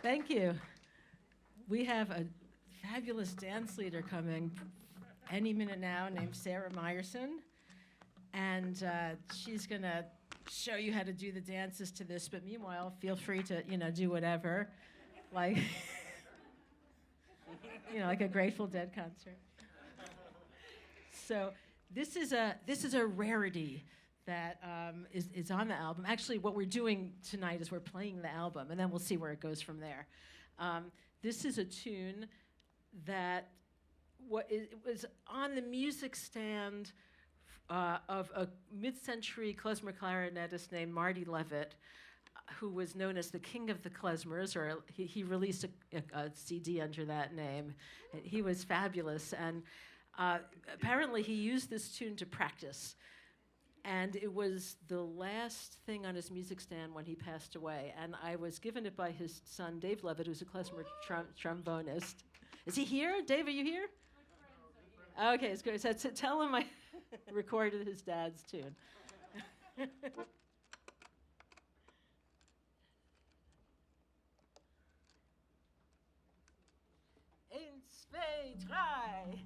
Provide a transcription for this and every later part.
Thank you. We have a fabulous dance leader coming any minute now named Sarah Meyerson. And she's going to show you how to do the dances to this. But meanwhile, feel free to, do whatever. Like, like a Grateful Dead concert. So this is a rarity that is on the album. Actually, what we're doing tonight is we're playing the album, and then we'll see where it goes from there. This is a tune that it was on the music stand of a mid-century klezmer clarinetist named Marty Levitt, who was known as the king of the klezmers, or he released a CD under that name. He was fabulous, and apparently he used this tune to practice. And it was the last thing on his music stand when he passed away. And I was given it by his son, Dave Levitt, who's a klezmer trombonist. Is he here? Dave, are you here? Okay, it's good. So tell him I recorded his dad's tune. Eins, zwei, drei.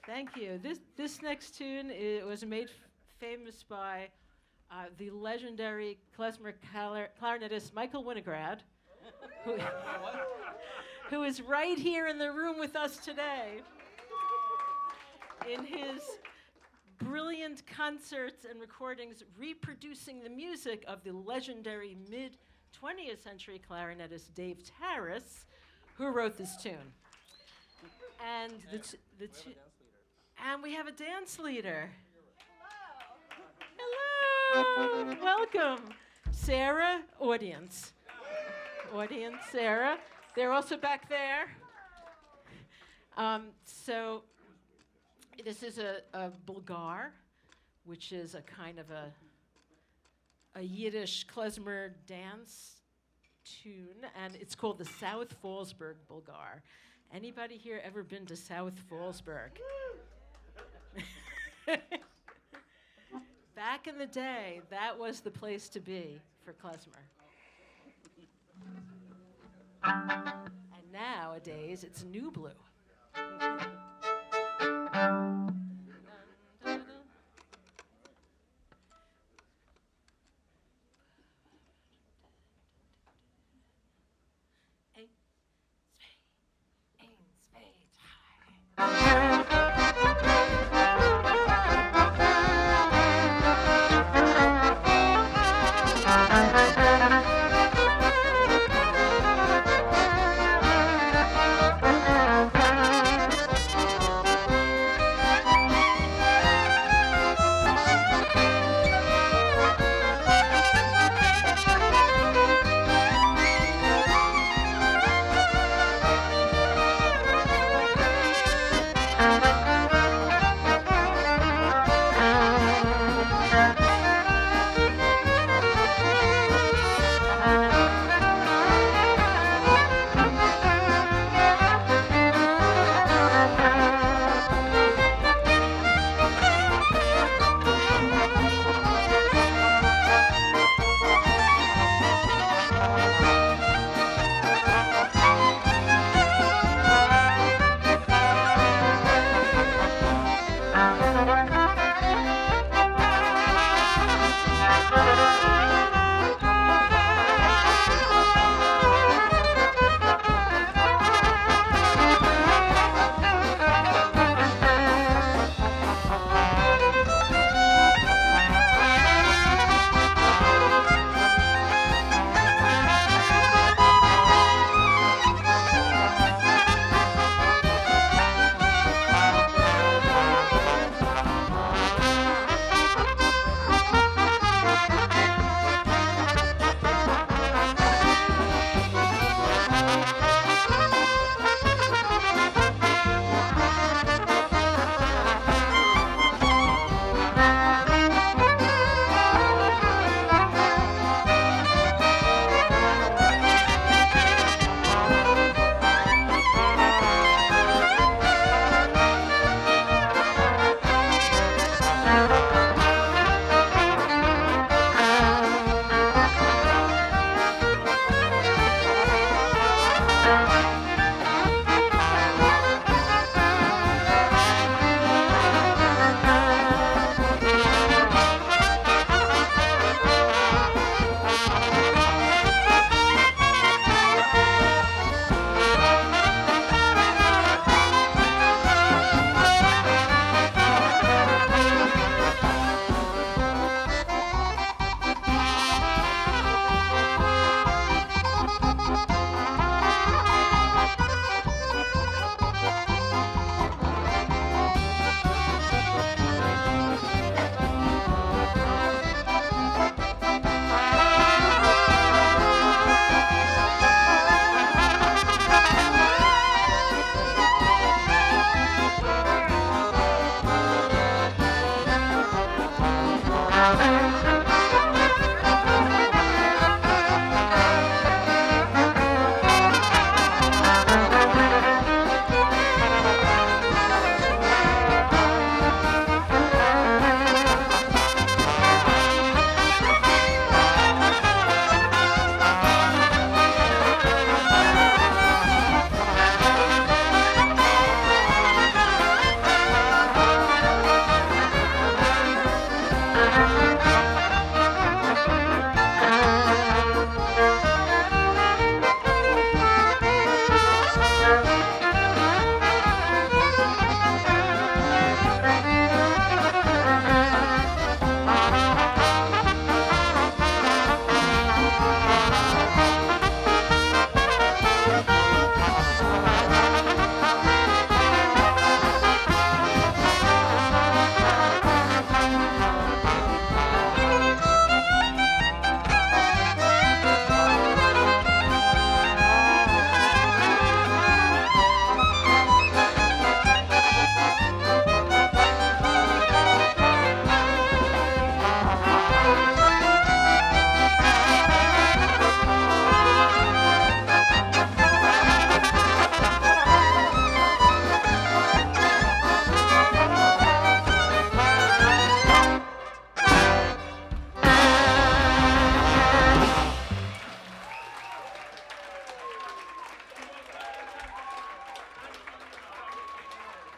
Thank you. This next tune was made famous by the legendary klezmer clarinetist Michael Winograd, who is right here in the room with us today. In his brilliant concerts and recordings reproducing the music of the legendary mid-20th century clarinetist Dave Tarras, who wrote this tune. And and we have a dance leader. Hello. Welcome. Sarah, audience. Audience, Sarah. They're also back there. So this is a Bulgar, which is a kind of a Yiddish klezmer dance tune, and it's called the South Fallsburg Bulgar. Anybody here ever been to South Fallsburg? Back in the day, that was the place to be for klezmer. And nowadays, it's Nublu.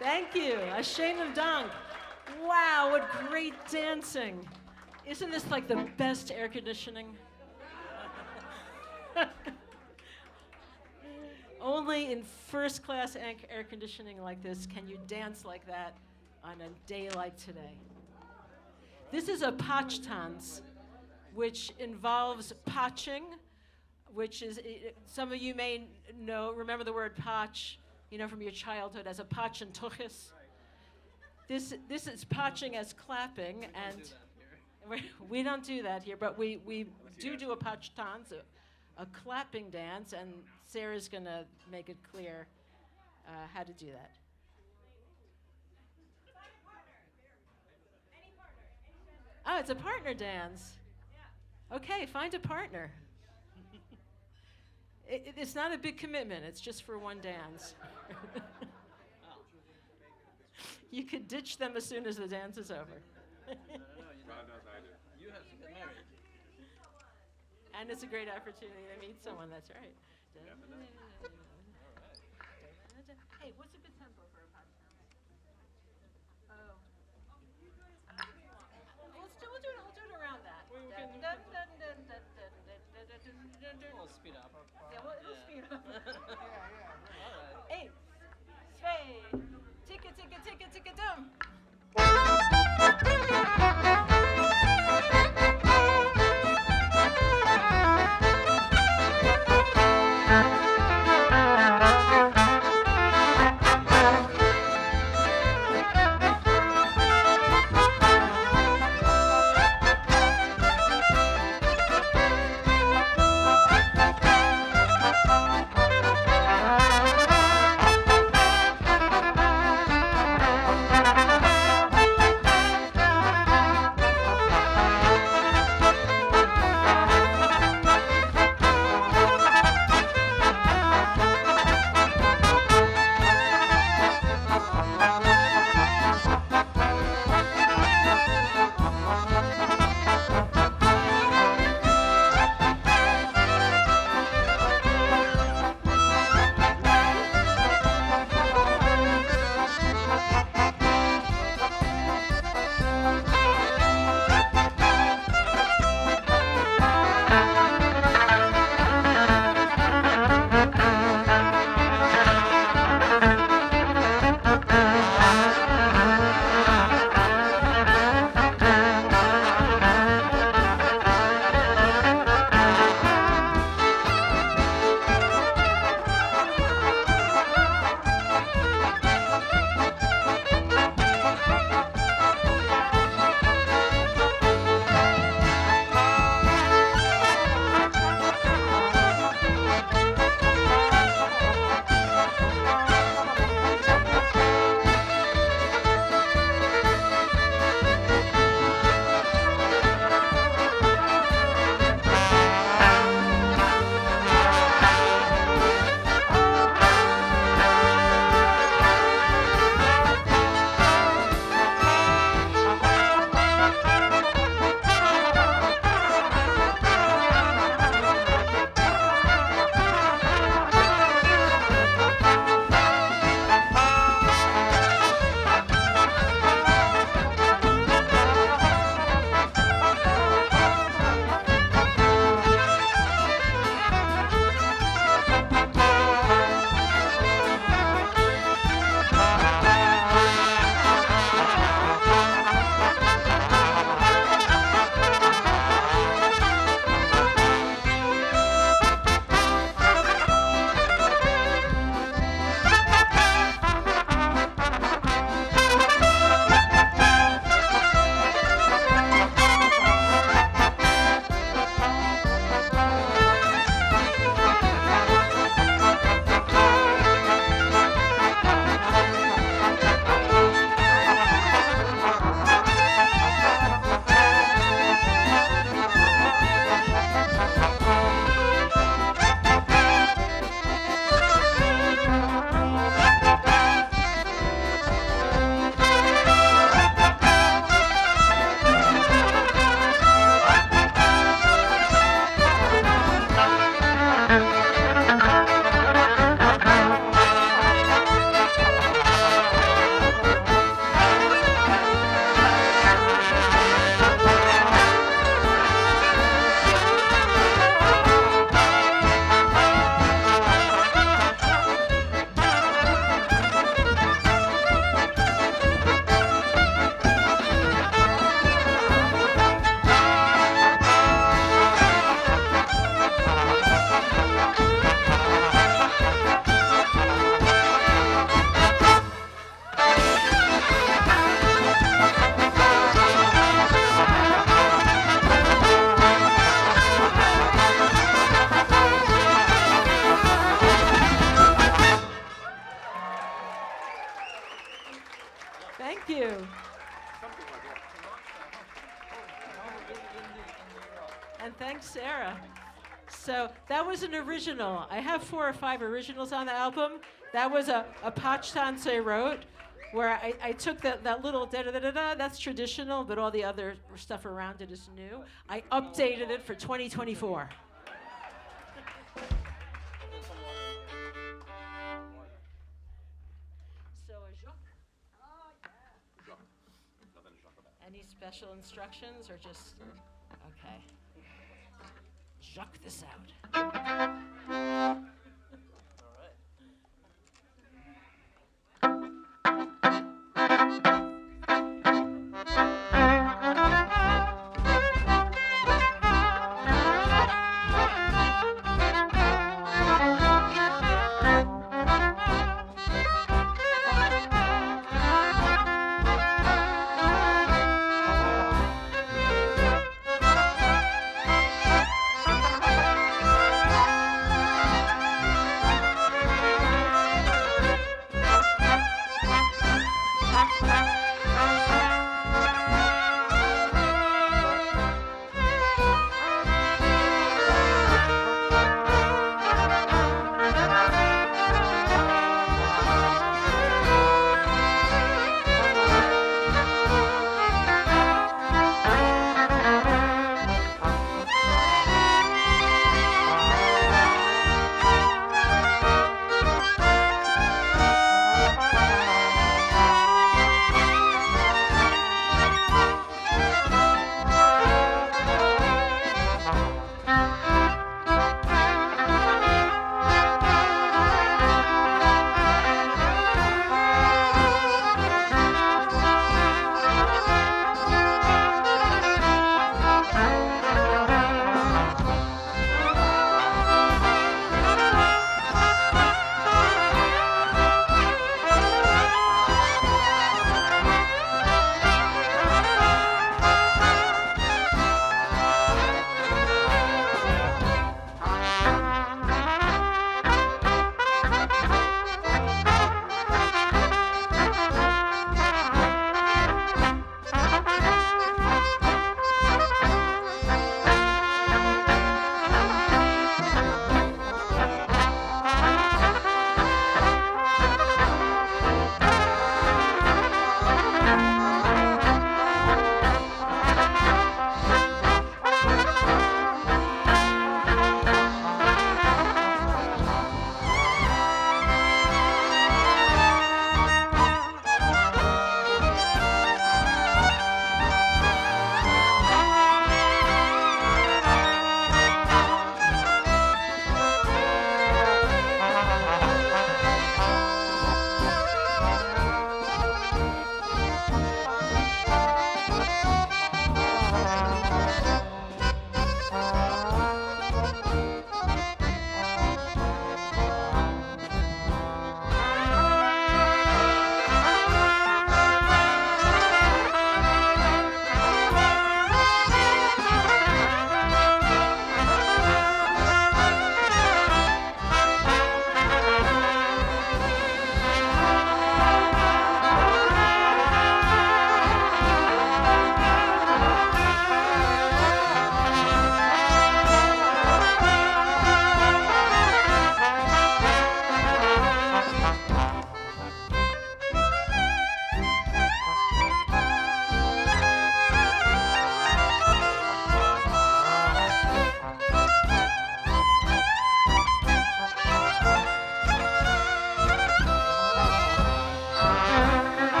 Thank you. Ashamed Dank. Wow, what great dancing. Isn't this like the best air conditioning? Only in first-class air conditioning like this can you dance like that on a day like today. This is a patch tanz, which involves patching, which is, some of you may remember the word patch, from your childhood as a patch and tuchis. This is patching as clapping, and we don't do that here, but we do a patch tanz, a clapping dance, and Sarah's going to make it clear how to do that. Oh, it's a partner dance. Okay, find a partner. It's not a big commitment. It's just for one dance. You could ditch them as soon as the dance is over. God knows I do. You have to get married. And it's a great opportunity to meet someone. That's right. Hey, what's a good tempo for a podcast? We'll do it around that. We'll speed up. Yeah, we'll speed up. All right. 8, 2, ticka, ticka, ticka, ticka, dum. you. Something like that. And thanks, Sarah. So that was an original. I have 4 or 5 originals on the album. That was a Pachtanse wrote, where I took that little da-da-da-da-da, that's traditional, but all the other stuff around it is new. I updated it for 2024. So a Jacques. Any special instructions or just, okay. Jacques this out.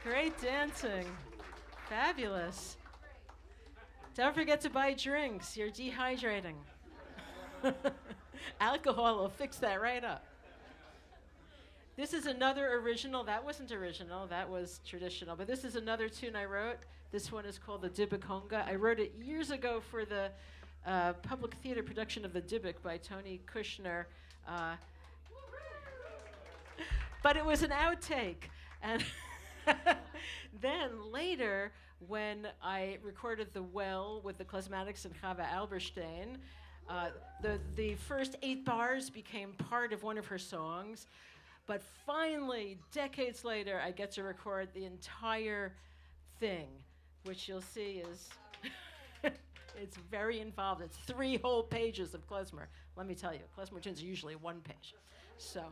Great dancing. Fabulous. Don't forget to buy drinks. You're dehydrating. Alcohol will fix that right up. This is another original. That wasn't original. That was traditional. But this is another tune I wrote. This one is called the Dibikonga. I wrote it years ago for the public theater production of the Dybbuk by Tony Kushner. But it was an outtake. And then later, when I recorded The Well with the Klezmatics and Chava Alberstein, the first 8 bars became part of one of her songs. But finally, decades later, I get to record the entire thing, which you'll see is, it's very involved. It's 3 whole pages of klezmer. Let me tell you, klezmer tunes are usually 1 page. So.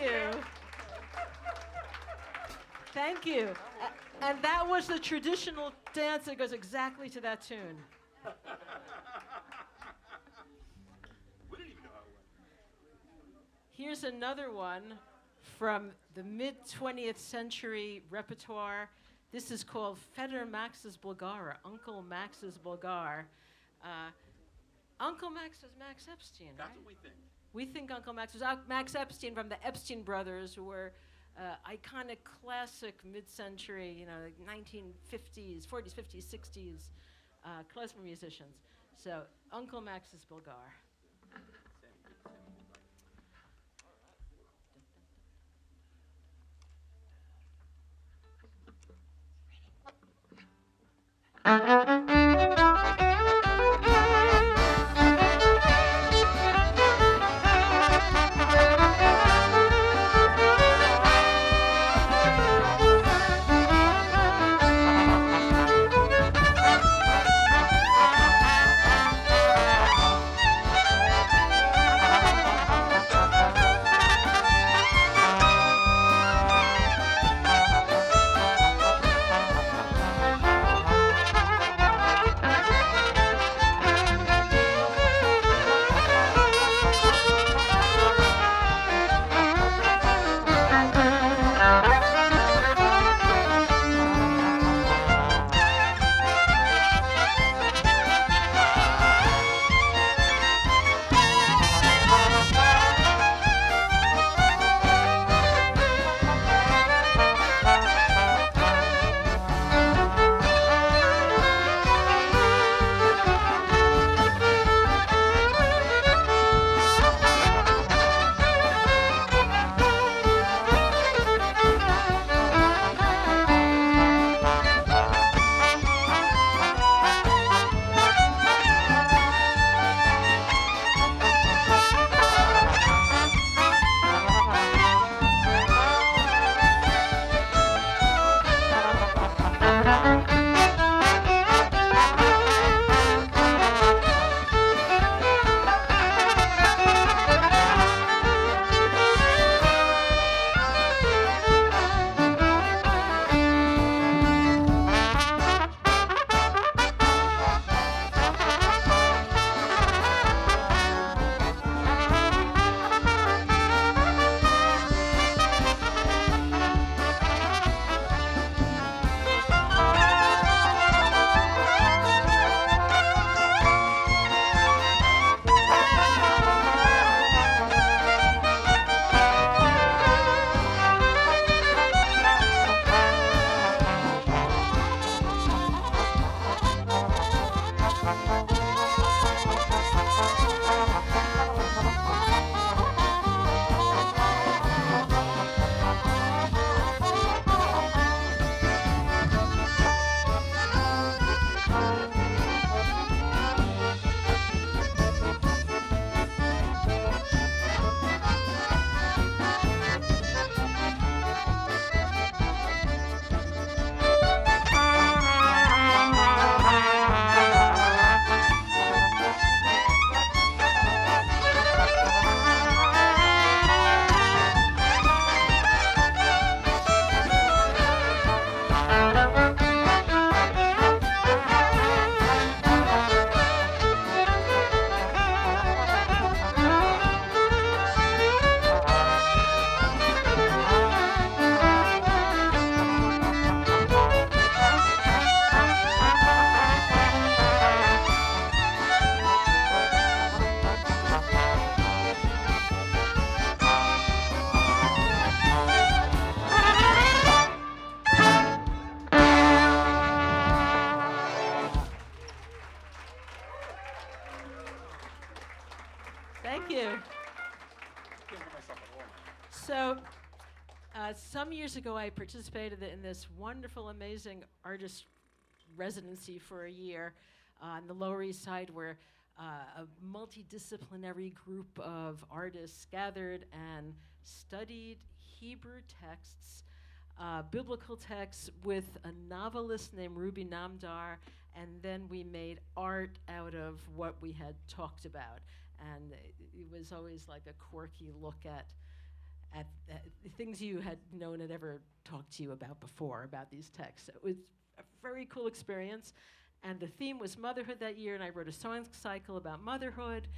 you. Thank you. And that was the traditional dance that goes exactly to that tune. We didn't even know how it went. Here's another one from the mid-20th century repertoire. This is called Feder Max's Bulgar, or Uncle Max's Bulgar. Uncle Max was Max Epstein, That's right? what we think. We think Uncle Max was Max Epstein from the Epstein brothers, who were iconic, classic mid-century, like 1950s, 40s, 50s, 60s klezmer musicians. So Uncle Max's Bulgar. Thank you. So, some years ago, I participated in this wonderful, amazing artist residency for a year on the Lower East Side, where a multidisciplinary group of artists gathered and studied Hebrew texts, biblical texts, with a novelist named Ruby Namdar, and then we made art out of what we had talked about. And it was always like a quirky look at things you had known had ever talked to you about before about these texts. So it was a very cool experience. And the theme was motherhood that year, and I wrote a song cycle about motherhood,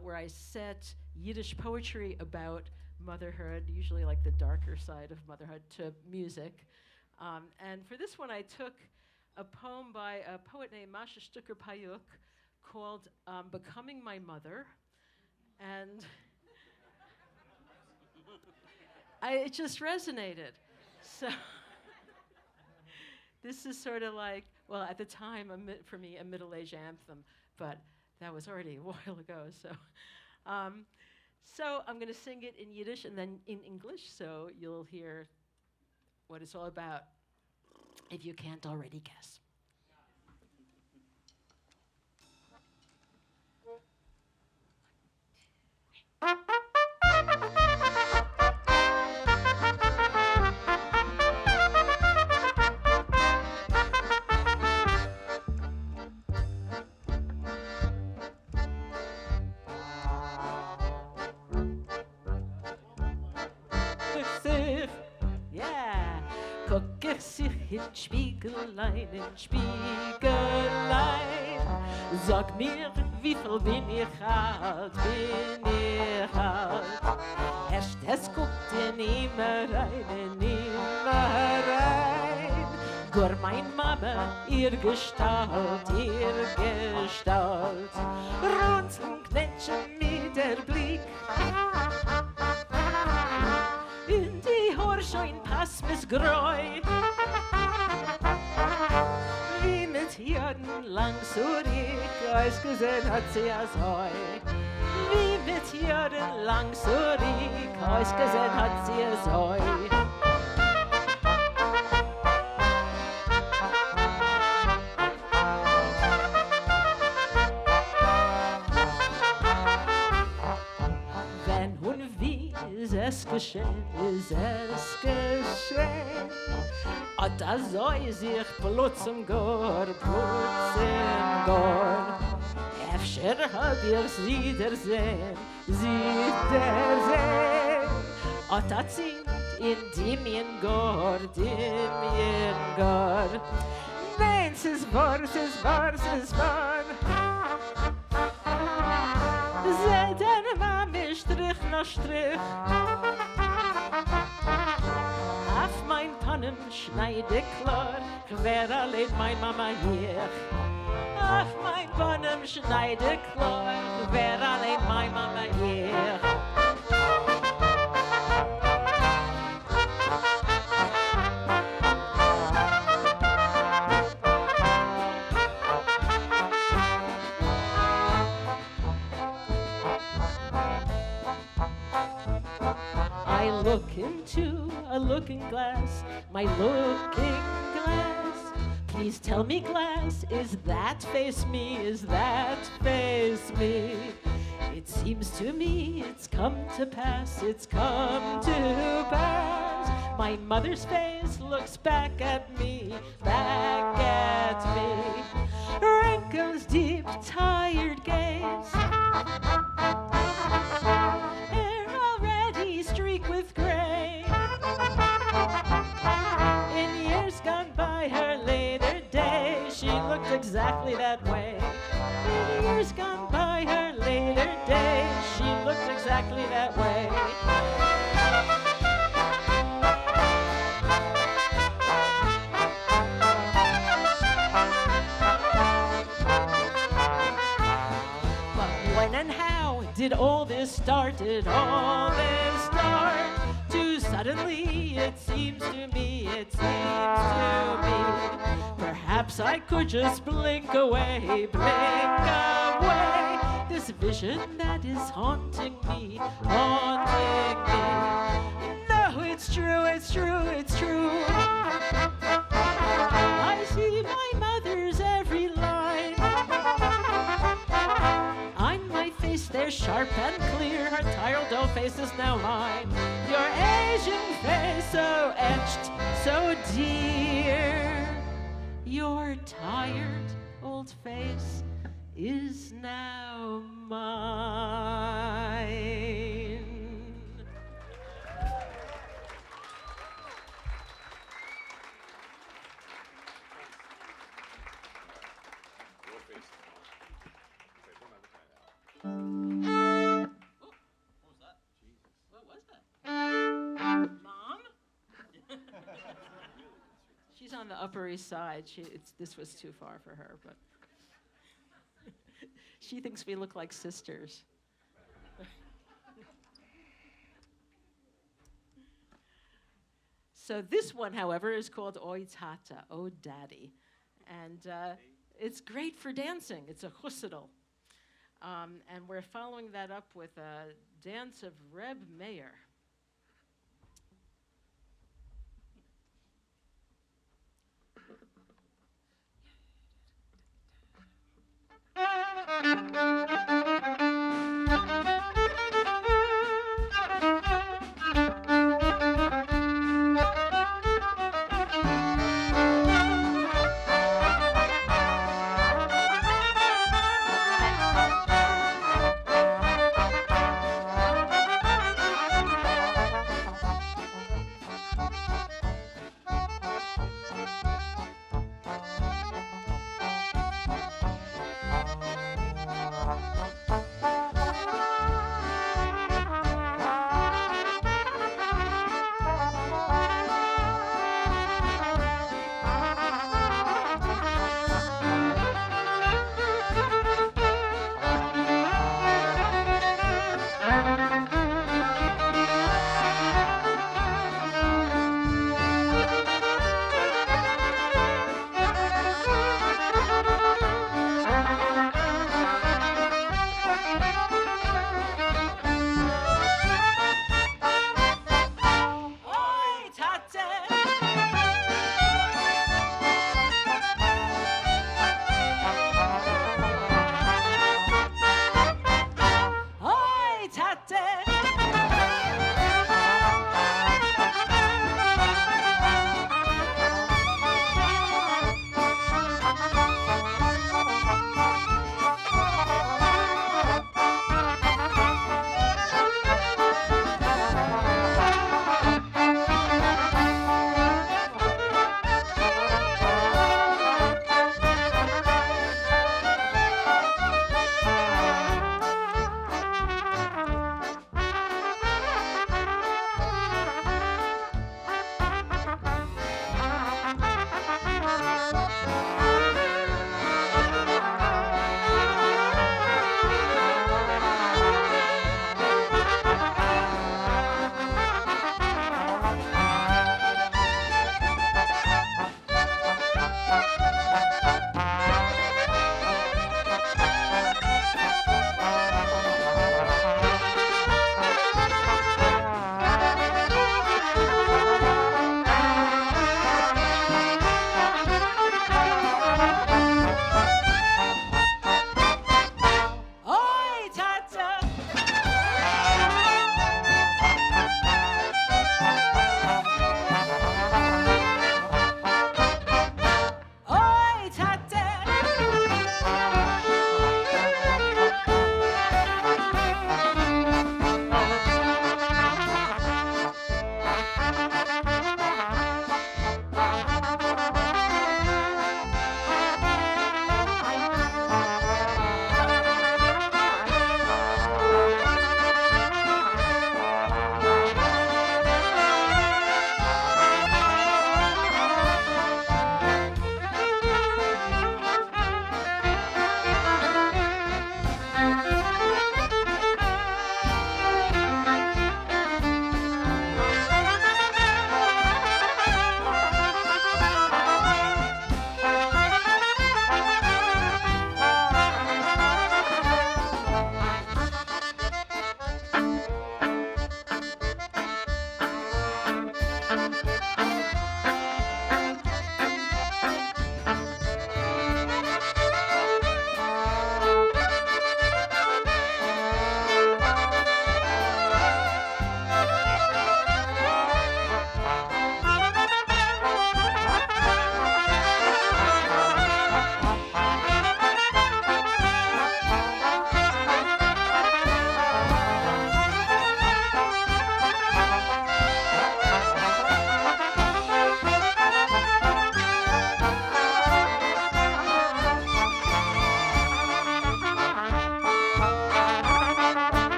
where I set Yiddish poetry about motherhood, usually like the darker side of motherhood, to music. And for this one, I took a poem by a poet named Masha Stucker-Payuk called Becoming My Mother. And it just resonated. So this is sort of like, well, at the time, for me, a middle-age anthem, but that was already a while ago. So I'm going to sing it in Yiddish and then in English, so you'll hear what it's all about, if you can't already guess. Yeah, guck ich sich in Spiegelein, sag mir, wie viel bin ich alt, Erst es guckt nimmer rein, Gur mein Mama, ihr Gestalt, runzeln knetschen mit der Blick, in die Horschein pass mis Gräu, wie mit Jahren lang zurück ausgesehen hat sie als Heu. Wie mit Jahren lang zurück ausgesehen hat sie als Heu. Wenn und wie ist es geschehen, und da soll sich plötzlich gar, Efter hab ich sie der sehen, und da sind in dem jen gar, Nein, es ist wahr, Seht der Mami Strich nach Strich, auf mein Pannen schneide klar, wer allein mein Mama hier. Auf mein Pannen schneide klar, wer allein mein Mama hier. I look into a looking glass, my looking glass. Please tell me, glass, is that face me, is that face me? It seems to me it's come to pass, it's come to pass. My mother's face looks back at me, Wrinkles deep, tired gaze. Hair already streaked with gray. In years gone by, her later days, she looked exactly that way. In years gone by, her later days, she looked exactly that way. But when and how did all this start? Did all this start? Too suddenly, it seems to me. Perhaps I could just blink away, this vision that is haunting me. No, it's true. I see my mother's every line. On my face, they're sharp and clear. Her tired old face is now mine. Your Asian face, so etched, so dear. Your tired old face is now mine. on the Upper East Side. This was too far for her, but she thinks we look like sisters. So this one, however, is called Oi Tata, Oh Daddy. And it's great for dancing. It's a chussidl. And we're following that up with a dance of Reb Meir.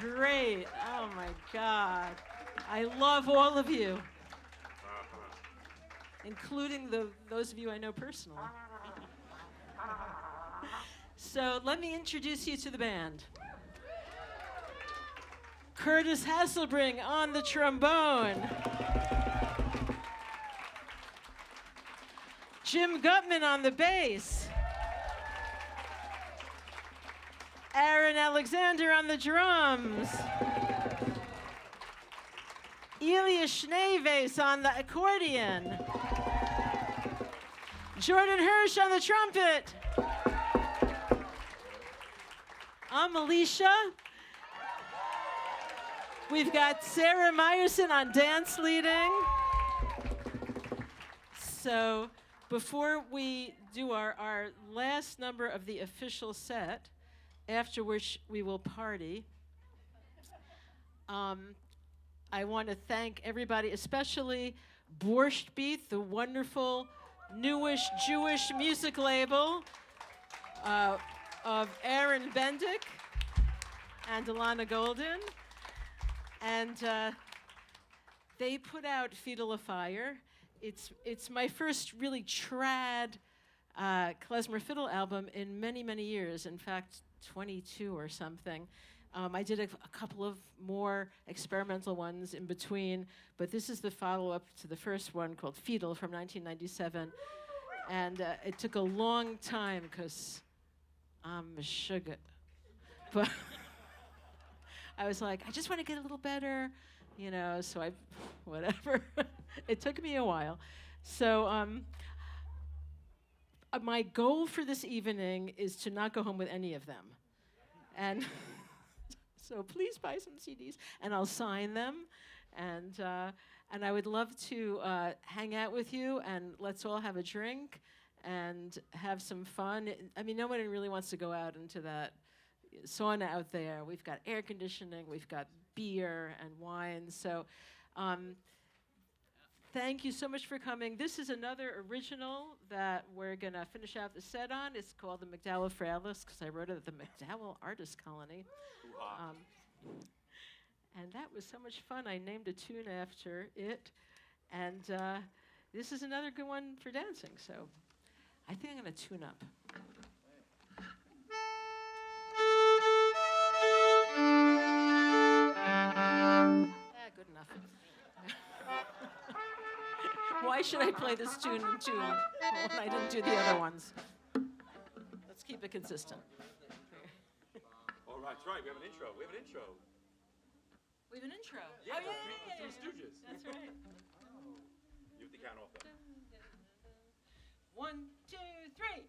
Great. Oh my God. I love all of you, including those of you I know personally. So let me introduce you to the band. Curtis Hasselbring on the trombone. Jim Gutman on the bass. Aaron Alexander on the drums. Elia Schneeves on the accordion. Jordan Hirsch on the trumpet. I'm Alicia. We've got Sarah Meyerson on dance leading. So before we do our last number of the official set, after which we will party, I want to thank everybody, especially Borscht Beat, the wonderful newish Jewish music label of Aaron Bendick and Alana Golden. And they put out Fidl Afire. It's my first really trad klezmer fiddle album in many, many years. In fact, 22 or something. I did a couple of more experimental ones in between, but this is the follow-up to the first one called Fidl from 1997. And it took a long time because I'm a sugar. But I was like, I just want to get a little better, you know, so whatever. It took me a while. So my goal for this evening is to not go home with any of them. And so please buy some CDs, and I'll sign them. And I would love to hang out with you, and let's all have a drink and have some fun. I mean, nobody really wants to go out into that sauna out there. We've got air conditioning, we've got beer and wine. So thank you so much for coming. This is another original that we're going to finish out the set on. It's called The McDowell Frailest, because I wrote it at the McDowell Artist Colony. And that was so much fun. I named a tune after it. And this is another good one for dancing. So I think I'm going to tune up. Good enough. Why should I play this tune in tune when I didn't do the other ones? Let's keep it consistent. All right, that's right. We have an intro. We have an intro. We have an intro. Yeah, oh, the Three Stooges. That's right. You have to count off though. 1, 2, 3.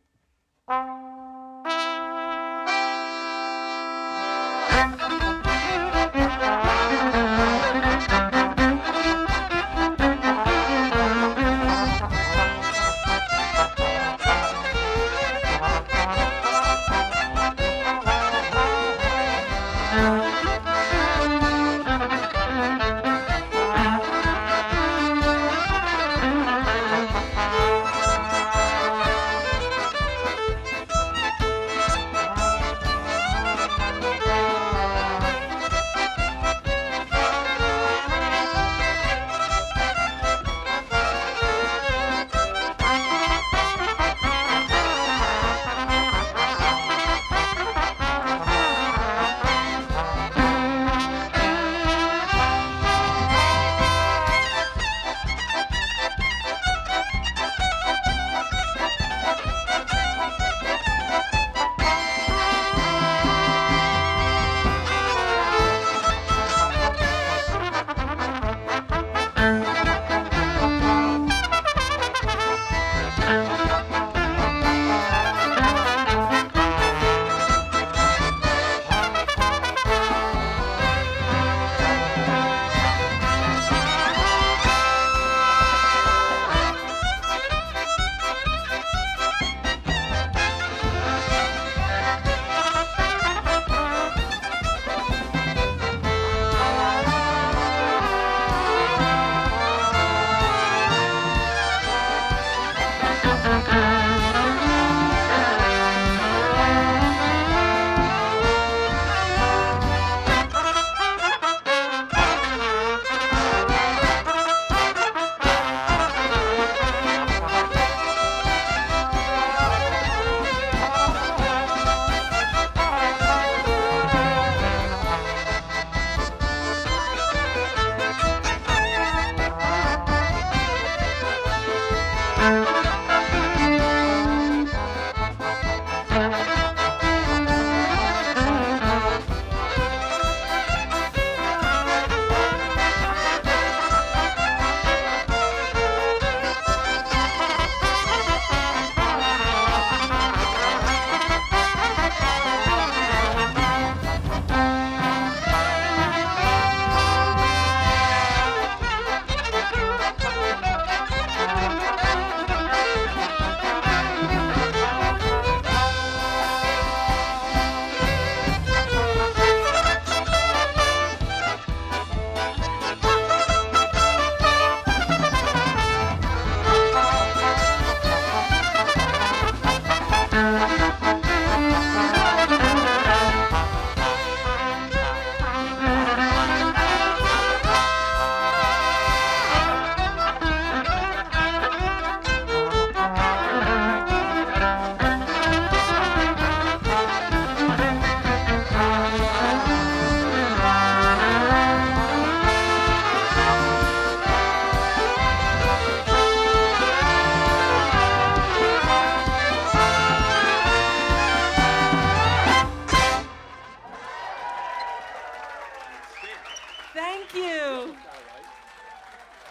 Thank you.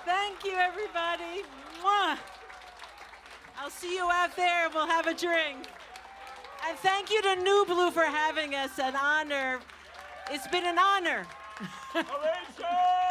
Thank you, everybody. Mwah. I'll see you out there. We'll have a drink. And thank you to Nublu for having us. An honor. It's been an honor. Alicia!